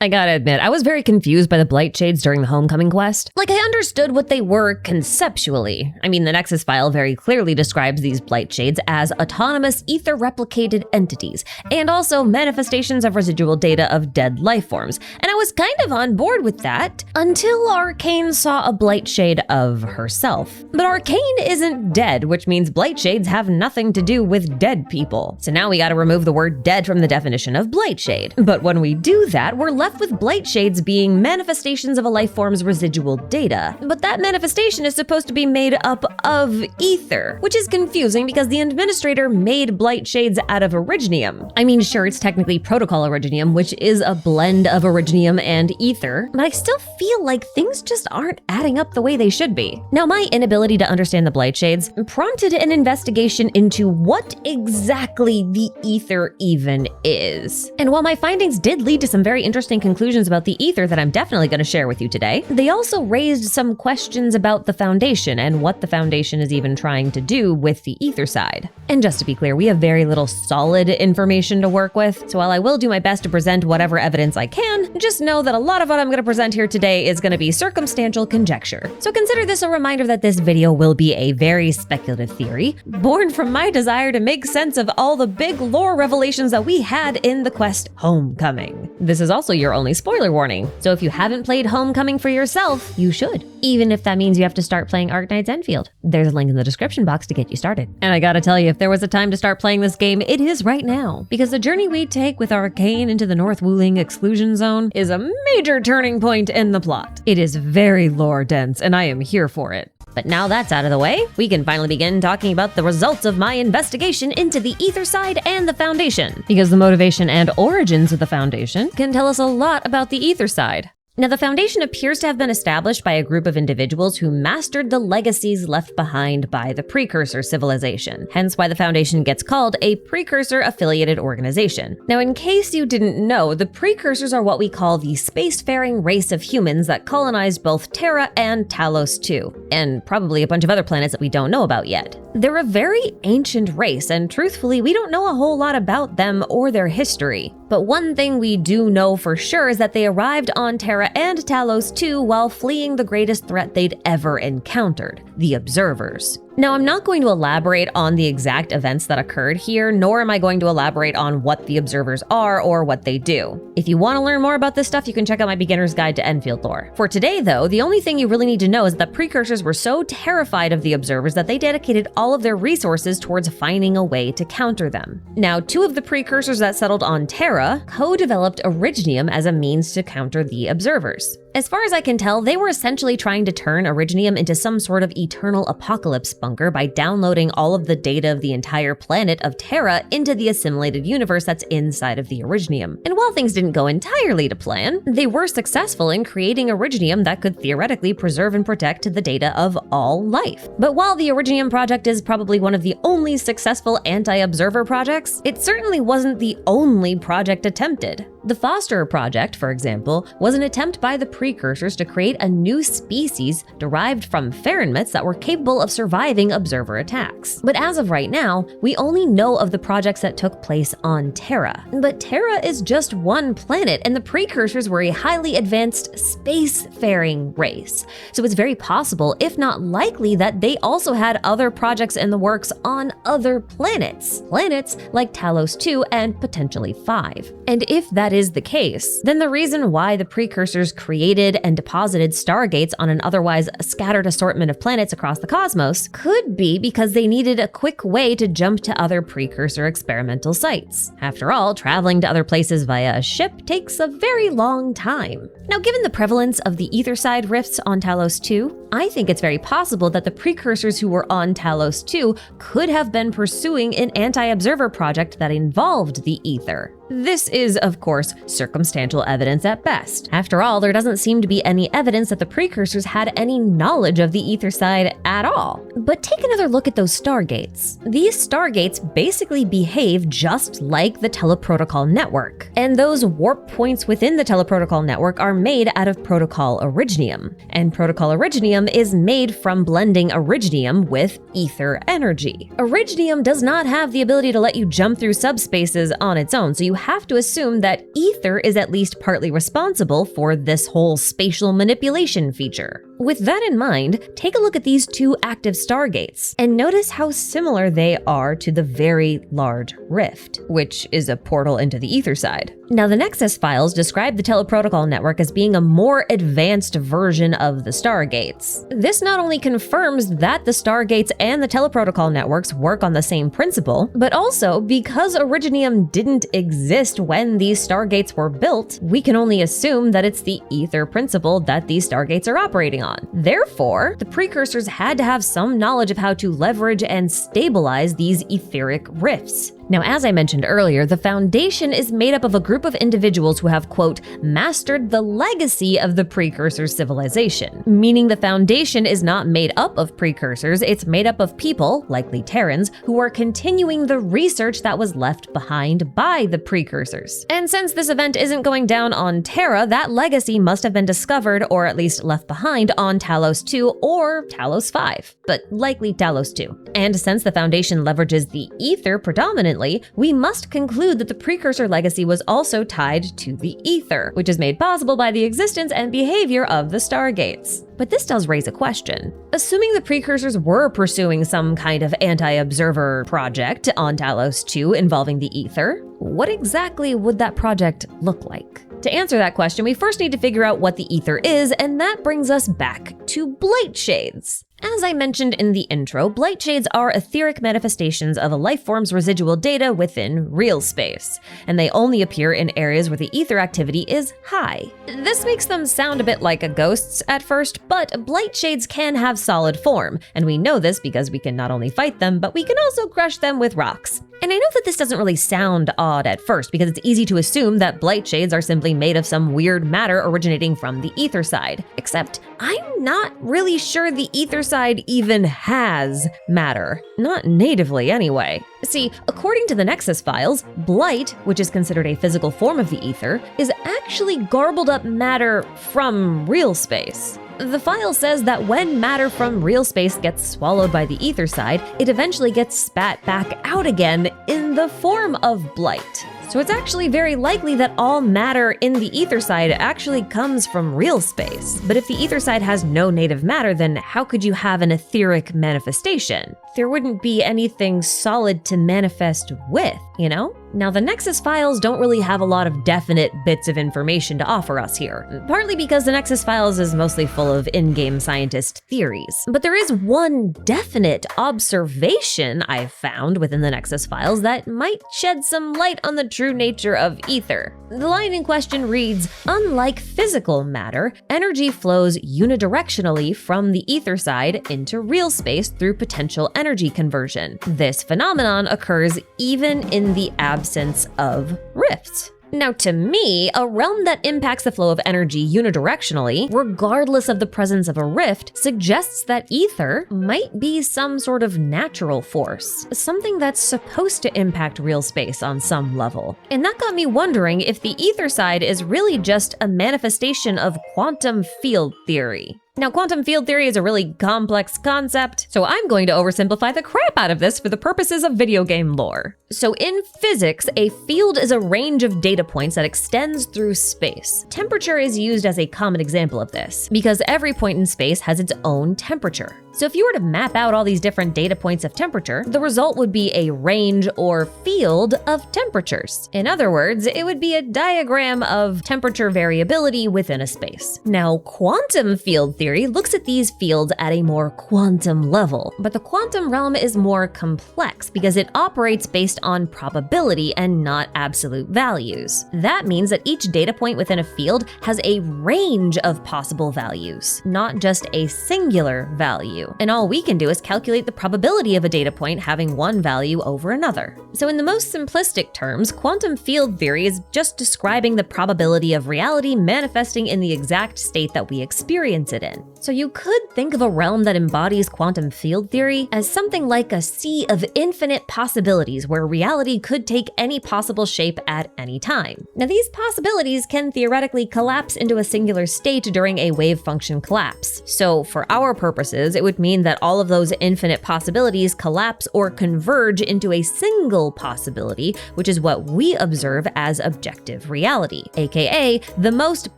I gotta admit, I was very confused by the Blightshades during the Homecoming quest. Like, I understood what they were conceptually. I mean, the Nexus file very clearly describes these Blightshades as autonomous ether-replicated entities, and also manifestations of residual data of dead life forms. And I was kind of on board with that, until Arcane saw a Blightshade of herself. But Arcane isn't dead, which means Blightshades have nothing to do with dead people. So now we gotta remove the word dead from the definition of Blightshade. But when we do that, we're left with Blightshades being manifestations of a life form's residual data. But that manifestation is supposed to be made up of ether, which is confusing because the administrator made Blightshades out of originium. I mean, sure, it's technically protocol originium, which is a blend of originium and ether, but I still feel like things just aren't adding up the way they should be. Now, my inability to understand the Blightshades prompted an investigation into what exactly the ether even is. And while my findings did lead to some very interesting conclusions about the ether that I'm definitely going to share with you today, they also raised some questions about the Foundation and what the Foundation is even trying to do with the Aetherside. And just to be clear, we have very little solid information to work with, so while I will do my best to present whatever evidence I can, just know that a lot of what I'm going to present here today is going to be circumstantial conjecture. So consider this a reminder that this video will be a very speculative theory, born from my desire to make sense of all the big lore revelations that we had in the quest Homecoming. This is also your only spoiler warning, so if you haven't played Homecoming for yourself, you should. Even if that means you have to start playing Arknights Endfield. There's a link in the description box to get you started. And I gotta tell you, if there was a time to start playing this game, it is right now. Because the journey we take with Arcane into the North Wuling exclusion zone is a major turning point in the plot. It is very lore dense, and I am here for it. But now that's out of the way, we can finally begin talking about the results of my investigation into the Aetherside and the Foundation, because the motivation and origins of the Foundation can tell us a lot about the Aetherside. Now, the Foundation appears to have been established by a group of individuals who mastered the legacies left behind by the Precursor civilization, hence why the Foundation gets called a Precursor-affiliated organization. Now, in case you didn't know, the Precursors are what we call the spacefaring race of humans that colonized both Terra and Talos II, and probably a bunch of other planets that we don't know about yet. They're a very ancient race, and truthfully, we don't know a whole lot about them or their history. But one thing we do know for sure is that they arrived on Terra and Talos II while fleeing the greatest threat they'd ever encountered, the Observers. Now, I'm not going to elaborate on the exact events that occurred here, nor am I going to elaborate on what the Observers are or what they do. If you want to learn more about this stuff, you can check out my beginner's guide to Enfield lore. For today, though, the only thing you really need to know is that Precursors were so terrified of the Observers that they dedicated all of their resources towards finding a way to counter them. Now, two of the Precursors that settled on Terra co-developed Originium as a means to counter the Observers. As far as I can tell, they were essentially trying to turn Originium into some sort of eternal apocalypse bunker by downloading all of the data of the entire planet of Terra into the assimilated universe that's inside of the Originium. And while things didn't go entirely to plan, they were successful in creating Originium that could theoretically preserve and protect the data of all life. But while the Originium project is probably one of the only successful anti-observer projects, it certainly wasn't the only project attempted. The Foster Project, for example, was an attempt by the Precursors to create a new species derived from Pherenmets that were capable of surviving observer attacks. But as of right now, we only know of the projects that took place on Terra. But Terra is just one planet, and the Precursors were a highly advanced spacefaring race. So it's very possible, if not likely, that they also had other projects in the works on other planets. Planets like Talos 2 and potentially 5. And if that is the case, then the reason why the Precursors created and deposited stargates on an otherwise scattered assortment of planets across the cosmos could be because they needed a quick way to jump to other Precursor experimental sites. After all, traveling to other places via a ship takes a very long time. Now, given the prevalence of the Aetherside rifts on Talos 2, I think it's very possible that the Precursors who were on Talos 2 could have been pursuing an anti-observer project that involved the Aether. This is, of course, circumstantial evidence at best. After all, there doesn't seem to be any evidence that the Precursors had any knowledge of the Aetherside at all. But take another look at those stargates. These stargates basically behave just like the teleprotocol network. And those warp points within the teleprotocol network are made out of protocol originium. And protocol originium is made from blending originium with ether energy. Originium does not have the ability to let you jump through subspaces on its own, so you have to assume that ether is at least partly responsible for this whole spatial manipulation feature. With that in mind, take a look at these two active stargates and notice how similar they are to the Very Large Rift, which is a portal into the Aetherside. Now, the Nexus files describe the teleprotocol network as being a more advanced version of the stargates. This not only confirms that the stargates and the teleprotocol networks work on the same principle, but also because Originium didn't exist when these stargates were built, we can only assume that it's the ether principle that these stargates are operating on. Therefore, the precursors had to have some knowledge of how to leverage and stabilize these etheric rifts. Now, as I mentioned earlier, the Foundation is made up of a group of individuals who have, quote, mastered the legacy of the precursor civilization, meaning the Foundation is not made up of precursors, it's made up of people, likely Terrans, who are continuing the research that was left behind by the precursors. And since this event isn't going down on Terra, that legacy must have been discovered, or at least left behind, on Talos 2 or Talos 5, but likely Talos 2. And since the Foundation leverages the ether predominantly, we must conclude that the precursor legacy was also tied to the ether, which is made possible by the existence and behavior of the stargates. But this does raise a question. Assuming the precursors were pursuing some kind of anti-observer project on Talos 2 involving the ether, what exactly would that project look like? To answer that question, we first need to figure out what the ether is, and that brings us back to Blightshades. As I mentioned in the intro, Blightshades are etheric manifestations of a life form's residual data within real space, and they only appear in areas where the ether activity is high. This makes them sound a bit like ghosts at first, but Blightshades can have solid form, and we know this because we can not only fight them, but we can also crush them with rocks. And I know that this doesn't really sound odd at first because it's easy to assume that Blightshades are simply made of some weird matter originating from the Aetherside, except I'm not really sure the Aetherside even has matter. Not natively anyway. See, according to the Nexus files, Blight, which is considered a physical form of the ether, is actually garbled up matter from real space. The file says that when matter from real space gets swallowed by the Aetherside, it eventually gets spat back out again in the form of Blight. So it's actually very likely that all matter in the Aetherside actually comes from real space. But if the Aetherside has no native matter, then how could you have an etheric manifestation? There wouldn't be anything solid to manifest with, you know? Now, the Nexus files don't really have a lot of definite bits of information to offer us here, partly because the Nexus files is mostly full of in-game scientist theories. But there is one definite observation I've found within the Nexus files that might shed some light on the true nature of ether. The line in question reads, unlike physical matter, energy flows unidirectionally from the Aetherside into real space through potential energy conversion. This phenomenon occurs even in the absence of rifts. Now, to me, a realm that impacts the flow of energy unidirectionally, regardless of the presence of a rift, suggests that ether might be some sort of natural force, something that's supposed to impact real space on some level. And that got me wondering if the Aetherside is really just a manifestation of quantum field theory. Now, quantum field theory is a really complex concept, so I'm going to oversimplify the crap out of this for the purposes of video game lore. So in physics, a field is a range of data points that extends through space. Temperature is used as a common example of this, because every point in space has its own temperature. So if you were to map out all these different data points of temperature, the result would be a range or field of temperatures. In other words, it would be a diagram of temperature variability within a space. Now, quantum field theory looks at these fields at a more quantum level, but the quantum realm is more complex because it operates based on probability and not absolute values. That means that each data point within a field has a range of possible values, not just a singular value. And all we can do is calculate the probability of a data point having one value over another. So in the most simplistic terms, quantum field theory is just describing the probability of reality manifesting in the exact state that we experience it in. So you could think of a realm that embodies quantum field theory as something like a sea of infinite possibilities where reality could take any possible shape at any time. Now, these possibilities can theoretically collapse into a singular state during a wave function collapse. So for our purposes, it would would mean that all of those infinite possibilities collapse or converge into a single possibility, which is what we observe as objective reality, aka the most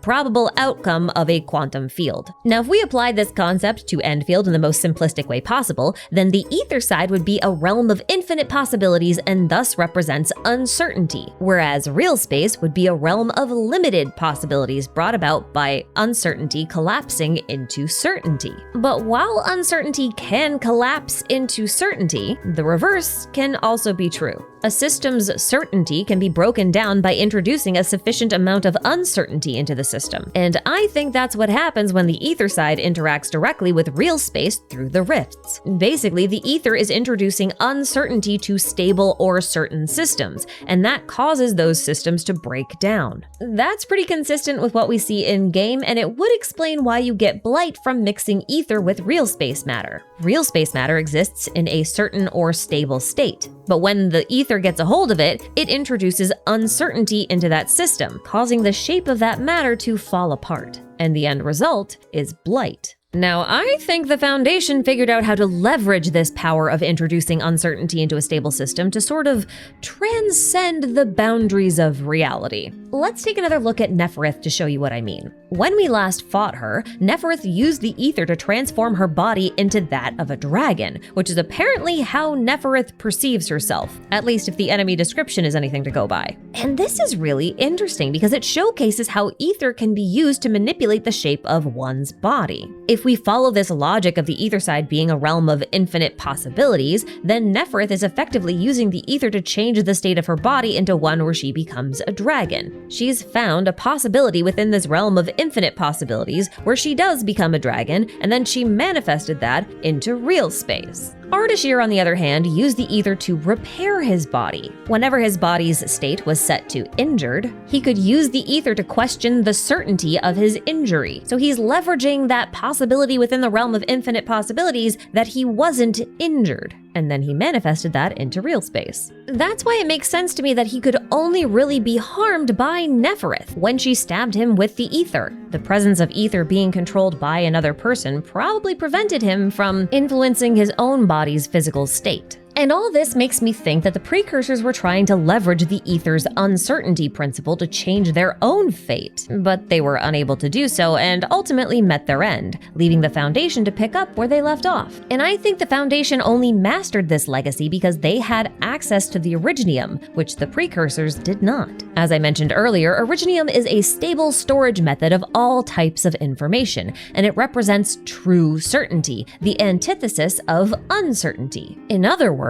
probable outcome of a quantum field. Now, if we apply this concept to Endfield in the most simplistic way possible, then the Aetherside would be a realm of infinite possibilities and thus represents uncertainty, whereas real space would be a realm of limited possibilities brought about by uncertainty collapsing into certainty. But while uncertainty can collapse into certainty, the reverse can also be true. A system's certainty can be broken down by introducing a sufficient amount of uncertainty into the system. And I think that's what happens when the Aetherside interacts directly with real space through the rifts. Basically, the Aether is introducing uncertainty to stable or certain systems, and that causes those systems to break down. That's pretty consistent with what we see in-game, and it would explain why you get blight from mixing Aether with real space matter. Real space matter exists in a certain or stable state, but when the Aether gets a hold of it, it introduces uncertainty into that system, causing the shape of that matter to fall apart. And the end result is blight. Now, I think the Foundation figured out how to leverage this power of introducing uncertainty into a stable system to sort of transcend the boundaries of reality. Let's take another look at Nefereth to show you what I mean. When we last fought her, Nefereth used the Aether to transform her body into that of a dragon, which is apparently how Nefereth perceives herself, at least if the enemy description is anything to go by. And this is really interesting because it showcases how Aether can be used to manipulate the shape of one's body. If we follow this logic of the Aetherside being a realm of infinite possibilities, then Nefereth is effectively using the Aether to change the state of her body into one where she becomes a dragon. She's found a possibility within this realm of infinite possibilities where she does become a dragon, and then she manifested that into real space. Ardashir, on the other hand, used the Aether to repair his body. Whenever his body's state was set to injured, he could use the Aether to question the certainty of his injury. So he's leveraging that possibility within the realm of infinite possibilities that he wasn't injured. And then he manifested that into real space. That's why it makes sense to me that he could only really be harmed by Nefereth when she stabbed him with the Aether. The presence of Aether being controlled by another person probably prevented him from influencing his own body's physical state. And all this makes me think that the precursors were trying to leverage the Aether's uncertainty principle to change their own fate, but they were unable to do so and ultimately met their end, leaving the Foundation to pick up where they left off. And I think the Foundation only mastered this legacy because they had access to the Originium, which the precursors did not. As I mentioned earlier, Originium is a stable storage method of all types of information, and it represents true certainty, the antithesis of uncertainty. In other words,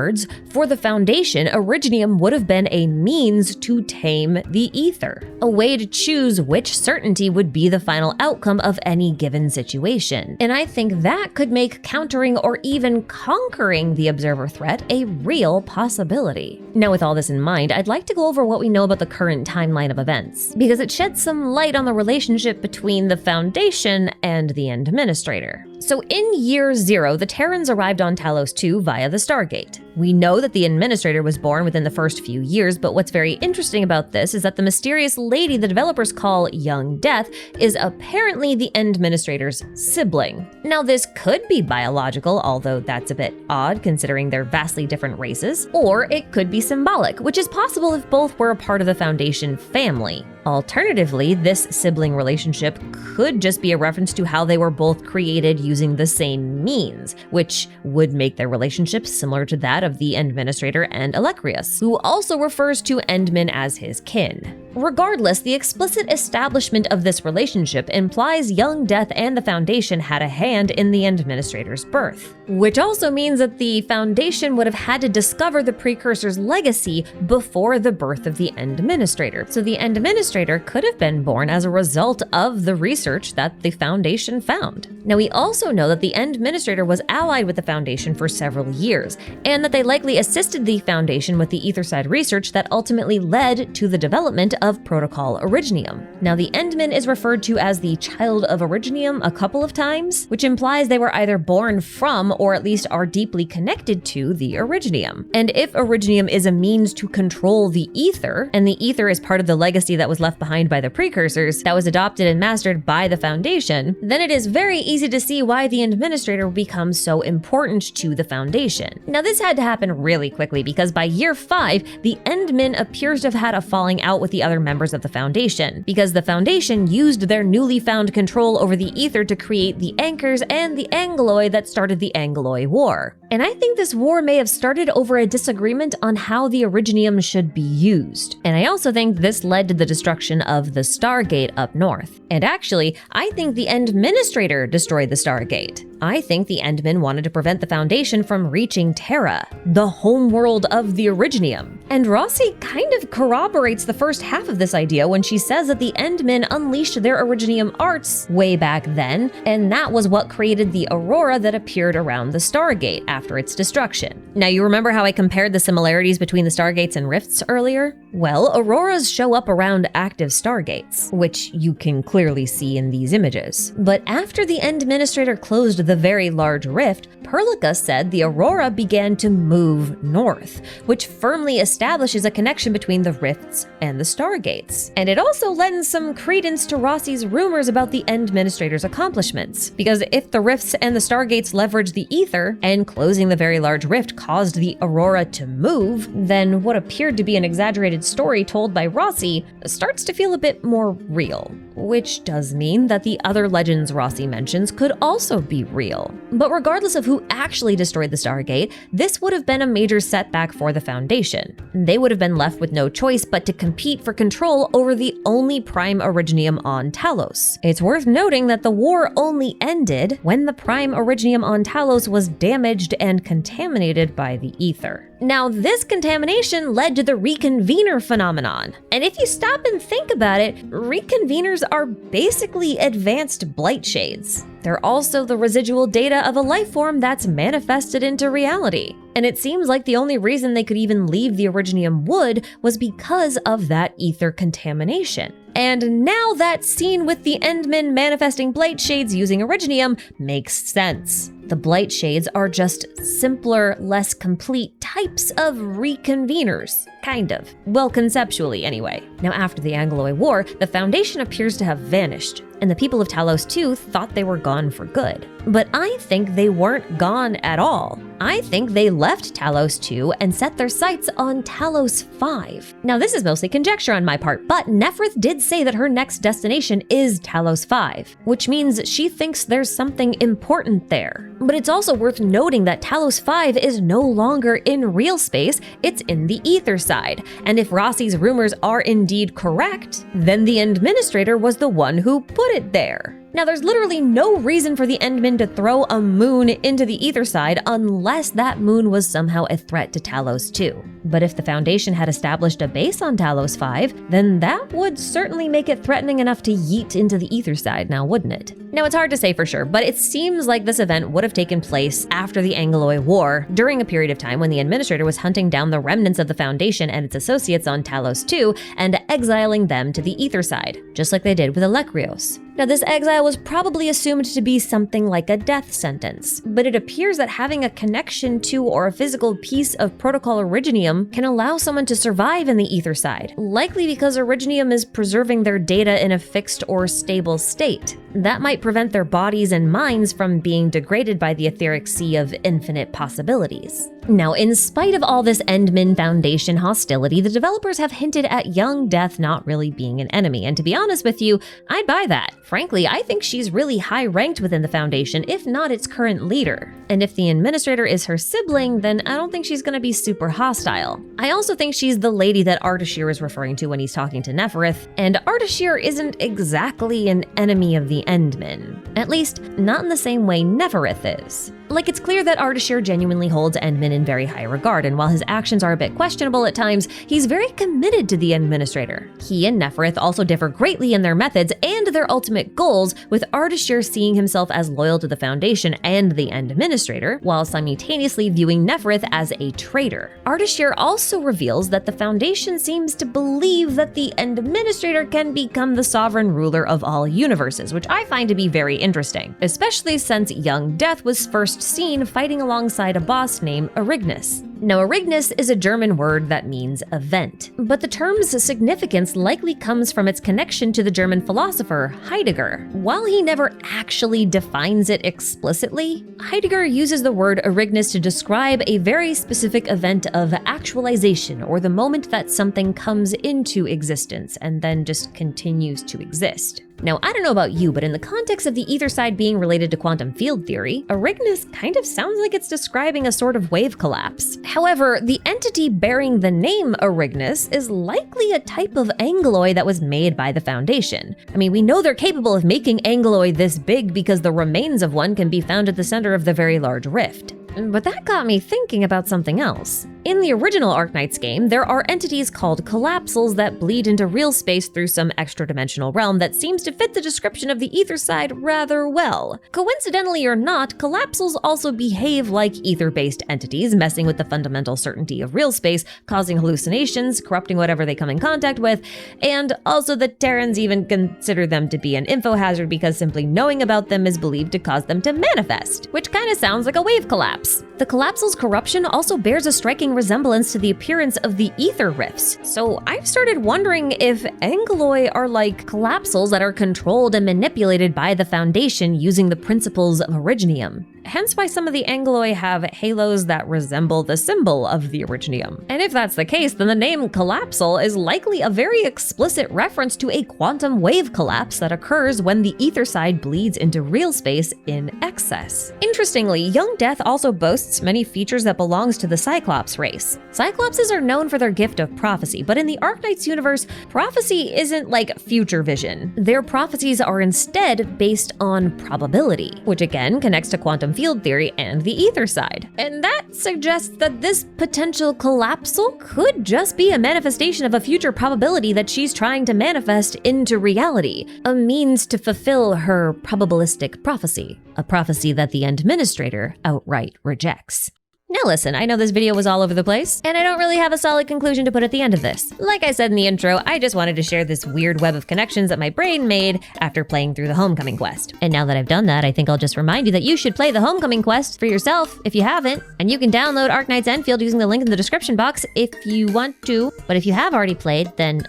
for the Foundation, Originium would have been a means to tame the Aether, a way to choose which certainty would be the final outcome of any given situation. And I think that could make countering or even conquering the Observer threat a real possibility. Now, with all this in mind, I'd like to go over what we know about the current timeline of events, because it sheds some light on the relationship between the Foundation and the Administrator. So in Year 0, the Terrans arrived on Talos 2 via the Stargate. We know that the Administrator was born within the first few years, but what's very interesting about this is that the mysterious lady the developers call Young Death is apparently the Administrator's sibling. Now, this could be biological, although that's a bit odd considering they're vastly different races, or it could be symbolic, which is possible if both were a part of the Foundation family. Alternatively, this sibling relationship could just be a reference to how they were both created using the same means, which would make their relationship similar to that of the Administrator and Electrius, who also refers to Endman as his kin. Regardless, the explicit establishment of this relationship implies Young Death and the Foundation had a hand in the Administrator's birth, which also means that the Foundation would have had to discover the Precursor's legacy before the birth of the Administrator. So the Administrator could have been born as a result of the research that the Foundation found. Now, we also know that the Administrator was allied with the Foundation for several years, and that that they likely assisted the Foundation with the Aetherside research that ultimately led to the development of Protocol Originium. Now, the Endmen is referred to as the child of Originium a couple of times, which implies they were either born from or at least are deeply connected to the Originium. And if Originium is a means to control the Aether, and the Aether is part of the legacy that was left behind by the precursors that was adopted and mastered by the Foundation, then it is very easy to see why the Administrator would become so important to the Foundation. Now, this had to happen really quickly because by year 5, the Endmen appears to have had a falling out with the other members of the Foundation, because the Foundation used their newly found control over the Aether to create the Anchors and the Angoloi that started the Angoloi War. And I think this war may have started over a disagreement on how the Originium should be used. And I also think this led to the destruction of the Stargate up north. And actually, I think the Administrator destroyed the Stargate. I think the Endmen wanted to prevent the Foundation from reaching Terra, the homeworld of the Originium. And Rossi kind of corroborates the first half of this idea when she says that the Endmen unleashed their Originium arts way back then, and that was what created the aurora that appeared around the Stargate after its destruction. Now, you remember how I compared the similarities between the Stargates and rifts earlier? Well, auroras show up around active Stargates, which you can clearly see in these images. But after the Administrator closed the very large rift, Perlica said the aurora began to move north, which firmly establishes a connection between the rifts and the Stargates. And it also lends some credence to Rossi's rumors about the Administrator's accomplishments, because if the rifts and the Stargates leveraged the Aether, and closing the very large rift caused the aurora to move, then what appeared to be an exaggerated story told by Rossi starts to feel a bit more real. Which does mean that the other legends Rossi mentions could also be real. But regardless of who actually destroyed the Stargate, this would have been a major setback for the Foundation. They would have been left with no choice but to compete for control over the only Prime Originium on Talos. It's worth noting that the war only ended when the Prime Originium on Talos was damaged and contaminated by the Aether. Now, this contamination led to the reconvener phenomenon. And if you stop and think about it, reconveners are basically advanced Blightshades. They're also the residual data of a life form that's manifested into reality. And it seems like the only reason they could even leave the Originium wood was because of that Aether contamination. And now that scene with the Endmen manifesting Blightshades using Originium makes sense. The Blightshades are just simpler, less complete types of reconveners. Kind of. Well, conceptually anyway. Now, after the Angoloi War, the Foundation appears to have vanished, and the people of Talos 2 thought they were gone for good. But I think they weren't gone at all. I think they left Talos 2 and set their sights on Talos 5. Now, this is mostly conjecture on my part, but Nefereth did say that her next destination is Talos 5, which means she thinks there's something important there. But it's also worth noting that Talos 5 is no longer in real space, it's in the Aetherside. And if Rossi's rumors are indeed correct, then the Administrator was the one who put it there. Now, there's literally no reason for the Endmen to throw a moon into the Aetherside unless that moon was somehow a threat to Talos 2. But if the Foundation had established a base on Talos 5, then that would certainly make it threatening enough to yeet into the Aetherside now, wouldn't it? Now, it's hard to say for sure, but it seems like this event would have taken place after the Angoloi War, during a period of time when the Administrator was hunting down the remnants of the Foundation and its associates on Talos 2 and exiling them to the Aetherside, just like they did with Elekrios. Now, this exile was probably assumed to be something like a death sentence, but it appears that having a connection to or a physical piece of Protocol Originium can allow someone to survive in the Aetherside, likely because Originium is preserving their data in a fixed or stable state. That might prevent their bodies and minds from being degraded by the etheric sea of infinite possibilities. Now, in spite of all this Endmen Foundation hostility, the developers have hinted at young Death not really being an enemy, and to be honest with you, I'd buy that. Frankly, I think she's really high ranked within the Foundation, if not its current leader. And if the Administrator is her sibling, then I don't think she's gonna be super hostile. I also think she's the lady that Ardashir is referring to when he's talking to Nefereth, and Ardashir isn't exactly an enemy of the Endmen. At least, not in the same way Nefereth is. Like, it's clear that Ardashir genuinely holds Endmin in very high regard, and while his actions are a bit questionable at times, he's very committed to the Administrator. He and Nefereth also differ greatly in their methods and their ultimate goals, with Ardashir seeing himself as loyal to the Foundation and the Administrator, while simultaneously viewing Nefereth as a traitor. Ardashir also reveals that the Foundation seems to believe that the Administrator can become the sovereign ruler of all universes, which I find to be very interesting, especially since young Death was first seen fighting alongside a boss named Arignus. Now, Arignus is a German word that means event, but the term's significance likely comes from its connection to the German philosopher Heidegger. While he never actually defines it explicitly, Heidegger uses the word Arignus to describe a very specific event of actualization, or the moment that something comes into existence and then just continues to exist. Now, I don't know about you, but in the context of the Aetherside being related to quantum field theory, Arignus kind of sounds like it's describing a sort of wave collapse. However, the entity bearing the name Arignus is likely a type of angeloid that was made by the Foundation. I mean, we know they're capable of making angeloid this big because the remains of one can be found at the center of the very large rift. But that got me thinking about something else. In the original Arknights game, there are entities called collapsals that bleed into real space through some extra-dimensional realm that seems to fit the description of the Aetherside rather well. Coincidentally or not, collapsals also behave like ether-based entities, messing with the fundamental certainty of real space, causing hallucinations, corrupting whatever they come in contact with, and also the Terrans even consider them to be an info hazard because simply knowing about them is believed to cause them to manifest, which kind of sounds like a wave collapse. The collapsal's corruption also bears a striking resemblance to the appearance of the ether rifts, so I've started wondering if angeloi are like collapsals that are controlled and manipulated by the Foundation using the principles of originium. Hence why some of the angeloi have halos that resemble the symbol of the originium. And if that's the case, then the name collapsal is likely a very explicit reference to a quantum wave collapse that occurs when the Aetherside bleeds into real space in excess. Interestingly, Young Death also boasts many features that belongs to the Cyclops race. Cyclopses are known for their gift of prophecy, but in the Arknights universe, prophecy isn't like future vision. Their prophecies are instead based on probability, which again connects to quantum field theory and the Aetherside. And that suggests that this potential collapsal could just be a manifestation of a future probability that she's trying to manifest into reality, a means to fulfill her probabilistic prophecy, a prophecy that the Administrator outright rejects. Now listen, I know this video was all over the place, and I don't really have a solid conclusion to put at the end of this. Like I said in the intro, I just wanted to share this weird web of connections that my brain made after playing through the Homecoming quest. And now that I've done that, I think I'll just remind you that you should play the Homecoming quest for yourself if you haven't, and you can download Arknights Endfield using the link in the description box if you want to. But if you have already played, then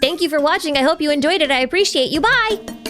thank you for watching. I hope you enjoyed it. I appreciate you. Bye!